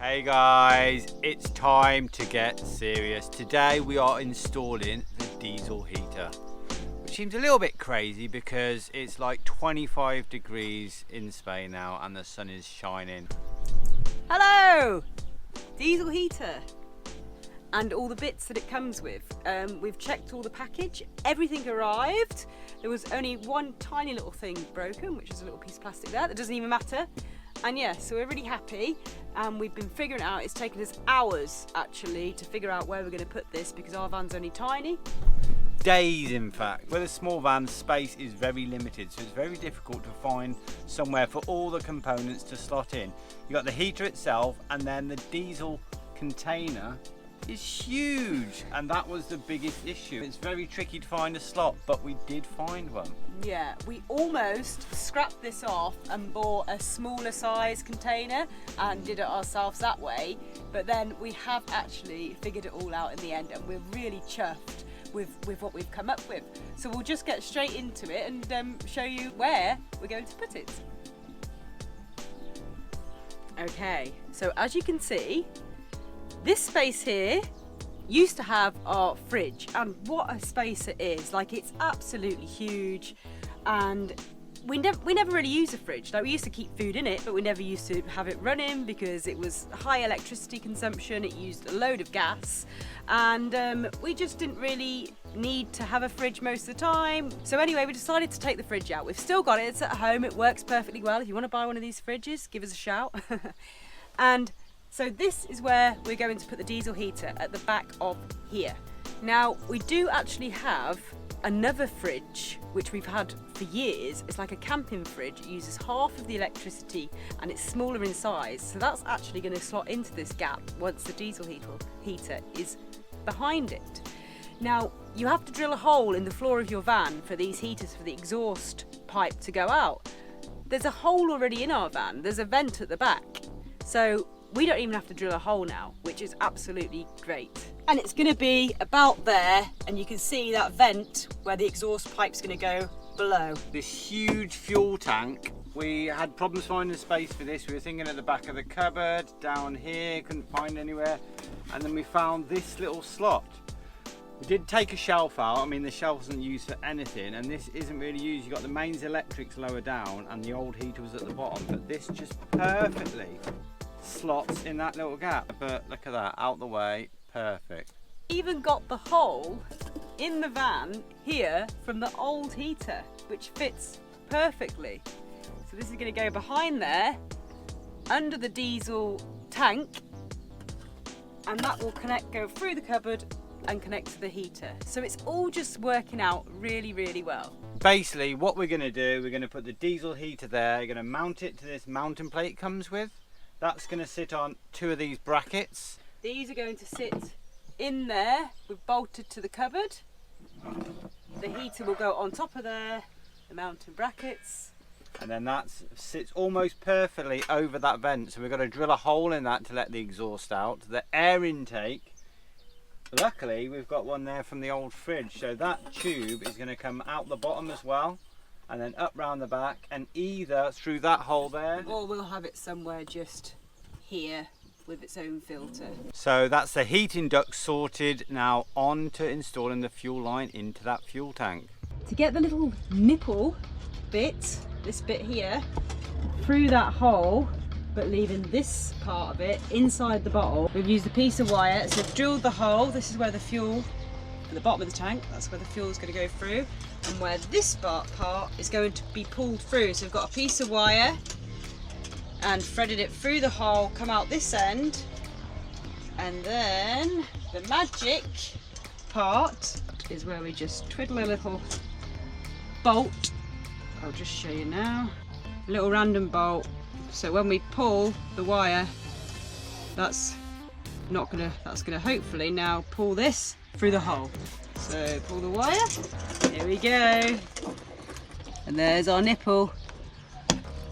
Hey guys, it's time to get serious. Today we are installing the diesel heater, which seems a little bit crazy because it's like 25 degrees in Spain now and the sun is shining. Hello! Diesel heater and all the bits that it comes with. We've checked all the package, everything arrived. There was only one tiny little thing broken, which is a little piece of plastic there that doesn't even matter. And yeah, so we're really happy, and we've been figuring it out. It's taken us hours actually to figure out where we're going to put this because our van's only tiny. Days, in fact. With a small van, space is very limited, so it's very difficult to find somewhere for all the components to slot in. You got the heater itself, and then the diesel container is huge, and that was the biggest issue. It's very tricky to find a slot, but we did find one. Yeah, we almost scrapped this off and bought a smaller size container and did it ourselves that way, but then we have actually figured it all out in the end, and we're really chuffed with what we've come up with. So we'll just get straight into it and show you where we're going to put it. Okay, so as you can see, this space here used to have our fridge, and what a space it is. Like, it's absolutely huge, and we never really use a fridge. Like, we used to keep food in it, but we never used to have it running because it was high electricity consumption, it used a load of gas, and we just didn't really need to have a fridge most of the time. So anyway, we decided to take the fridge out. We've still got it, it's at home, it works perfectly well. If you want to buy one of these fridges, give us a shout. And so this is where we're going to put the diesel heater, at the back of here. Now, we do actually have another fridge, which we've had for years. It's like a camping fridge. It uses half of the electricity and it's smaller in size. So that's actually going to slot into this gap once the diesel heater is behind it. Now, you have to drill a hole in the floor of your van for these heaters, for the exhaust pipe to go out. There's a hole already in our van. There's a vent at the back. So we don't even have to drill a hole now, which is absolutely great. And it's going to be about there, and you can see that vent where the exhaust pipe's going to go below. This huge fuel tank, we had problems finding space for this. We were thinking at the back of the cupboard, down here, couldn't find anywhere, and then we found this little slot. We did take a shelf out. I mean, the shelf isn't used for anything, and this isn't really used. You've got the mains electrics lower down, and the old heater was at the bottom, but this just perfectly slots in that little gap. But look at that, out the way, perfect. Even got the hole in the van here from the old heater, which fits perfectly. So this is going to go behind there, under the diesel tank, and that will go through the cupboard and connect to the heater. So it's all just working out really, really well. Basically, what we're going to do, we're going to put the diesel heater there, we're going to mount it to this mounting plate it comes with. That's going to sit on two of these brackets. These are going to sit in there. We've bolted to the cupboard. The heater will go on top of there, the mounting brackets. And then that sits almost perfectly over that vent. So we've got to drill a hole in that to let the exhaust out. The air intake, luckily we've got one there from the old fridge. So that tube is going to come out the bottom as well, and then up round the back, and either through that hole there, or we'll have it somewhere just here with its own filter. So that's the heating duct sorted. Now on to installing the fuel line into that fuel tank. To get the little nipple bit, this bit here, through that hole, but leaving this part of it inside the bottle, we've used a piece of wire. So we've drilled the hole. This is where the fuel, at the bottom of the tank, that's where the fuel is going to go through, and where this part is going to be pulled through. So we've got a piece of wire and threaded it through the hole, come out this end, and then the magic part is where we just twiddle a little bolt. I'll just show you now. A little random bolt. So when we pull the wire, that's gonna hopefully now pull this through the hole. So pull the wire, here we go, and there's our nipple.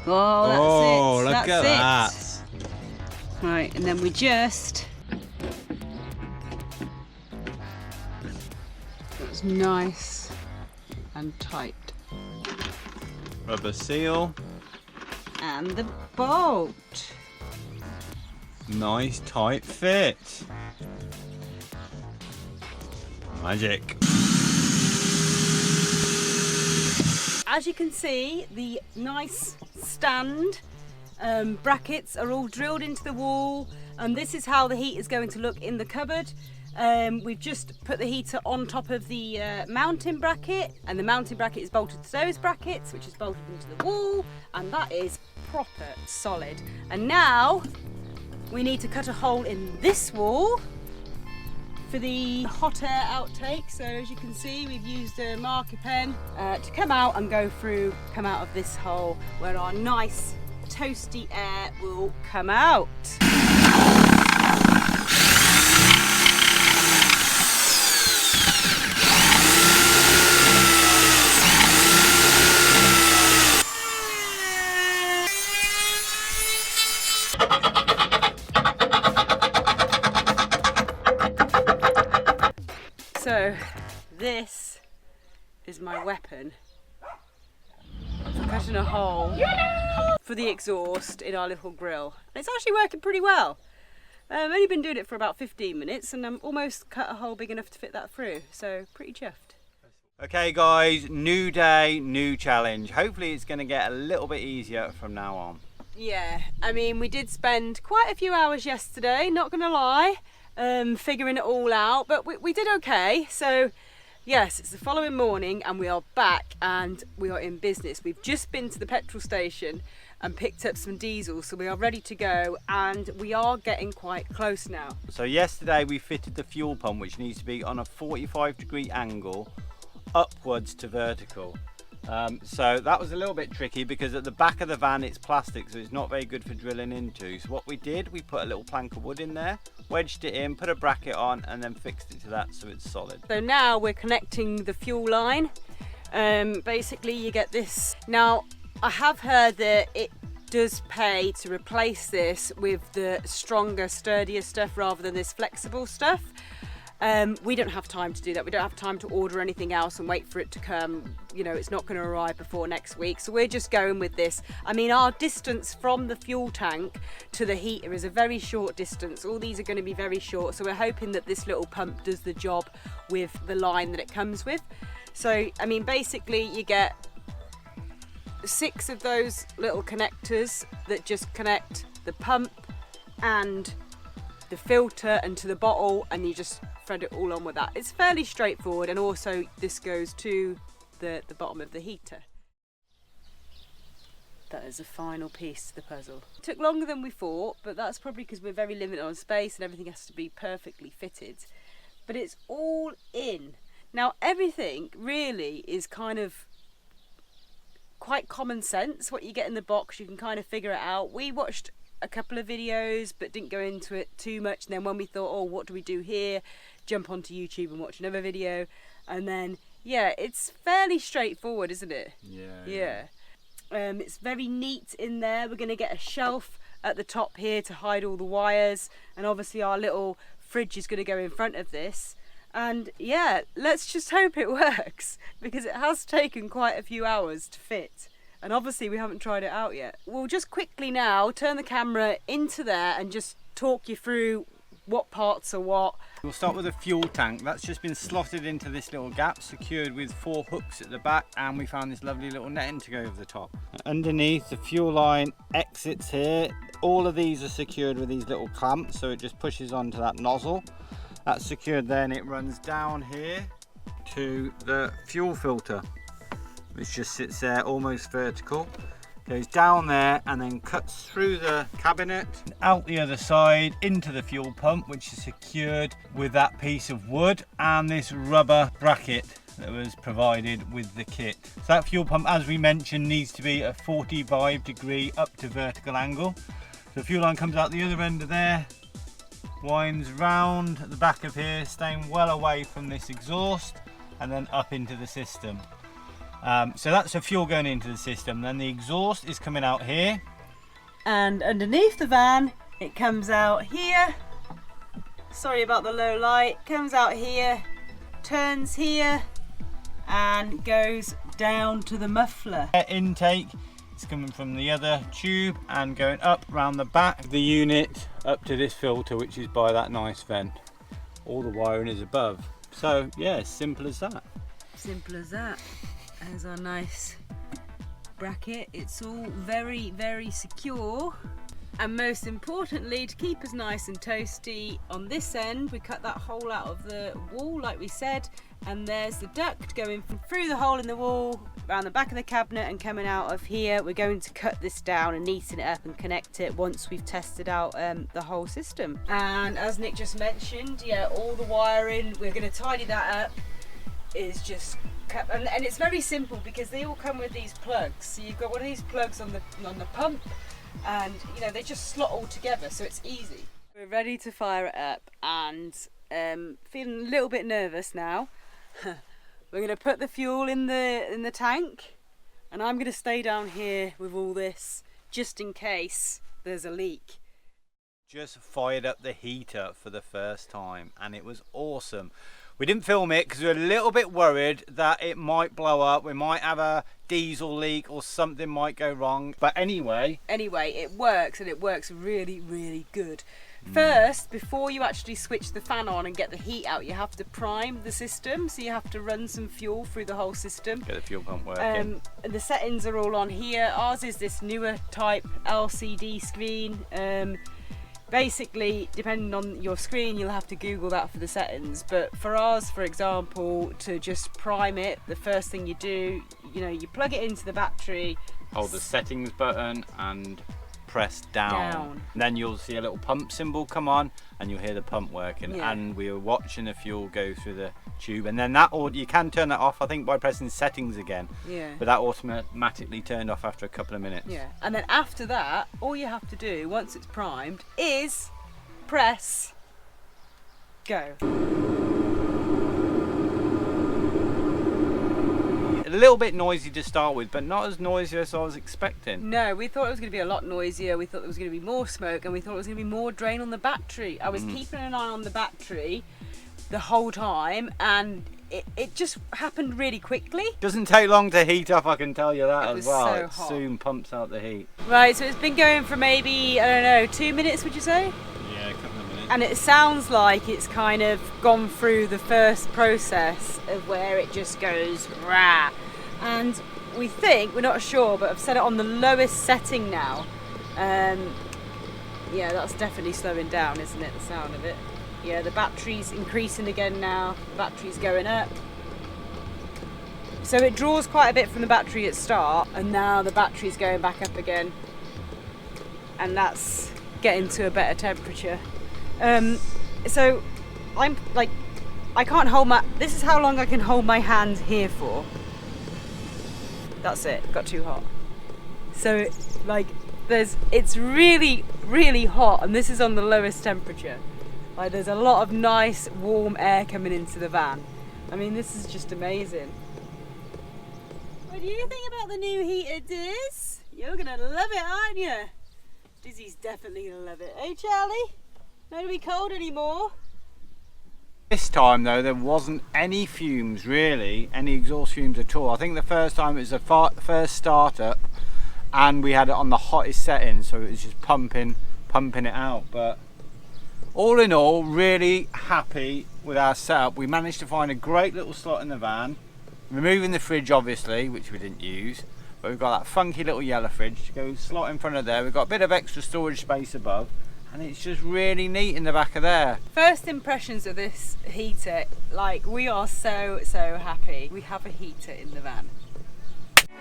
Oh, that's it. Look at that. Right, and then we just, it's nice and tight. Rubber seal. And the bolt. Nice tight fit. Magic. As you can see, the nice stand brackets are all drilled into the wall, and this is how the heat is going to look in the cupboard. We've just put the heater on top of the mounting bracket, and the mounting bracket is bolted to those brackets, which is bolted into the wall, and that is proper solid. And now we need to cut a hole in this wall for the hot air outtake. So as you can see, we've used a marker pen to come out and come out of this hole where our nice toasty air will come out. So this is my weapon for cutting a hole for the exhaust in our little grill. And it's actually working pretty well. I've only been doing it for about 15 minutes and I'm almost cut a hole big enough to fit that through. So pretty chuffed. Okay guys, new day, new challenge. Hopefully it's going to get a little bit easier from now on. Yeah, I mean, we did spend quite a few hours yesterday, not gonna lie, figuring it all out, but we did okay. So yes, it's the following morning and we are back and we are in business. We've just been to the petrol station and picked up some diesel, so we are ready to go and we are getting quite close now. So yesterday we fitted the fuel pump, which needs to be on a 45-degree angle upwards to vertical. So that was a little bit tricky because at the back of the van it's plastic, so it's not very good for drilling into. So what we did, we put a little plank of wood in there, wedged it in, put a bracket on and then fixed it to that so it's solid. So now we're connecting the fuel line. Basically you get this. Now I have heard that it does pay to replace this with the stronger, sturdier stuff rather than this flexible stuff. We don't have time to do that. We don't have time to order anything else and wait for it to come. You know, it's not going to arrive before next week. So we're just going with this. I mean, our distance from the fuel tank to the heater is a very short distance. All these are going to be very short. So we're hoping that this little pump does the job with the line that it comes with. So, I mean, basically you get 6 of those little connectors that just connect the pump and the filter and to the bottle, and you just thread it all on with that. It's fairly straightforward, and also this goes to the bottom of the heater. That is the final piece to the puzzle. It took longer than we thought, but that's probably because we're very limited on space and everything has to be perfectly fitted. But it's all in. Now everything really is kind of quite common sense. What you get in the box, you can kind of figure it out. We watched a couple of videos but didn't go into it too much, and then when we thought, oh, what do we do here, jump onto YouTube and watch another video, and then yeah, it's fairly straightforward, isn't it? Yeah. It's very neat in there. We're going to get a shelf at the top here to hide all the wires, and obviously our little fridge is going to go in front of this. And yeah, let's just hope it works, because it has taken quite a few hours to fit. And obviously we haven't tried it out yet. We'll just quickly now turn the camera into there and just talk you through what parts are what. We'll start with the fuel tank. That's just been slotted into this little gap, secured with 4 hooks at the back, and we found this lovely little netting to go over the top. Underneath, the fuel line exits here. All of these are secured with these little clamps, so it just pushes onto that nozzle. That's secured there, and it runs down here to the fuel filter, which just sits there almost vertical, goes down there and then cuts through the cabinet, out the other side into the fuel pump, which is secured with that piece of wood and this rubber bracket that was provided with the kit. So that fuel pump, as we mentioned, needs to be a 45-degree up to vertical angle. So the fuel line comes out the other end of there, winds round at the back of here, staying well away from this exhaust, and then up into the system. So that's the fuel going into the system. Then the exhaust is coming out here. And underneath the van, it comes out here. Sorry about the low light. Comes out here, turns here, and goes down to the muffler. Air intake It's coming from the other tube and going up round the back of the unit up to this filter, which is by that nice vent. All the wiring is above. So yeah, simple as that. Simple as that. There's our nice bracket. It's all very, very secure. And most importantly, to keep us nice and toasty, on this end we cut that hole out of the wall like we said, and there's the duct going through the hole in the wall around the back of the cabinet and coming out of here. We're going to cut this down and neaten it up and connect it once we've tested out the whole system. And as Nick just mentioned, yeah, all the wiring, we're going to tidy that up. Is just cut, and it's very simple because they all come with these plugs. So you've got one of these plugs on the pump, and you know they just slot all together, so it's easy. We're ready to fire it up, and feeling a little bit nervous now. We're going to put the fuel in the tank, and I'm going to stay down here with all this just in case there's a leak. Just fired up the heater for the first time, and it was awesome. We didn't film it because we were a little bit worried that it might blow up. We might have a diesel leak or something might go wrong. But anyway, it works, and it works really, really good. First, before you actually switch the fan on and get the heat out, you have to prime the system. So you have to run some fuel through the whole system. Get the fuel pump working. And the settings are all on here. Ours is this newer type LCD screen. Basically, depending on your screen, you'll have to Google that for the settings. But for ours, for example, to just prime it, the first thing you do, you know, you plug it into the battery. Hold the settings button and press down. And then you'll see a little pump symbol come on, and you'll hear the pump working. Yeah. And we were watching the fuel go through the tube, and then that, or you can turn that off, I think, by pressing settings again. Yeah. But that automatically turned off after a couple of minutes. Yeah. And then after that, all you have to do once it's primed is press go. A little bit noisy to start with, but not as noisy as I was expecting. No, we thought it was going to be a lot noisier. We thought there was going to be more smoke, and we thought it was going to be more drain on the battery. I was keeping an eye on the battery the whole time, and it just happened really quickly. Doesn't take long to heat up, I can tell you that as well. So It hot. soon pumps out the heat. Right, so it's been going for maybe, I don't know, 2 minutes, would you say? Yeah, a couple of minutes. And it sounds like it's kind of gone through the first process of where it just goes rah. And we think, we're not sure, but I've set it on the lowest setting now. Yeah, that's definitely slowing down, isn't it, the sound of it? Yeah, the battery's increasing again now. The battery's going up. So it draws quite a bit from the battery at start, and now the battery's going back up again. And that's getting to a better temperature. So I'm like, I can't hold this is how long I can hold my hand here for. That's it, got too hot. So like, it's really, really hot, and this is on the lowest temperature. Like, there's a lot of nice warm air coming into the van. I mean, this is just amazing. What do you think about the new heater, Diz? You're gonna love it, aren't you? Dizzy's definitely gonna love it. Hey, Charlie? Not gonna be cold anymore. This time though, there wasn't any fumes really, any exhaust fumes at all. I think the first time it was the first startup, and we had it on the hottest setting, so it was just pumping it out. But all in all, really happy with our setup. We managed to find a great little slot in the van, removing the fridge obviously, which we didn't use, but we've got that funky little yellow fridge to go slot in front of there. We've got a bit of extra storage space above, and it's just really neat in the back of there. First impressions of this heater, like, we are so happy. We have a heater in the van.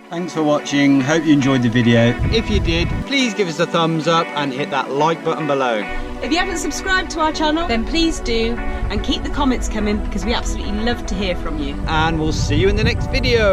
Thanks for watching, hope you enjoyed the video. If you did, please give us a thumbs up and hit that like button below. If you haven't subscribed to our channel, then please do, and keep the comments coming because we absolutely love to hear from you. And we'll see you in the next video.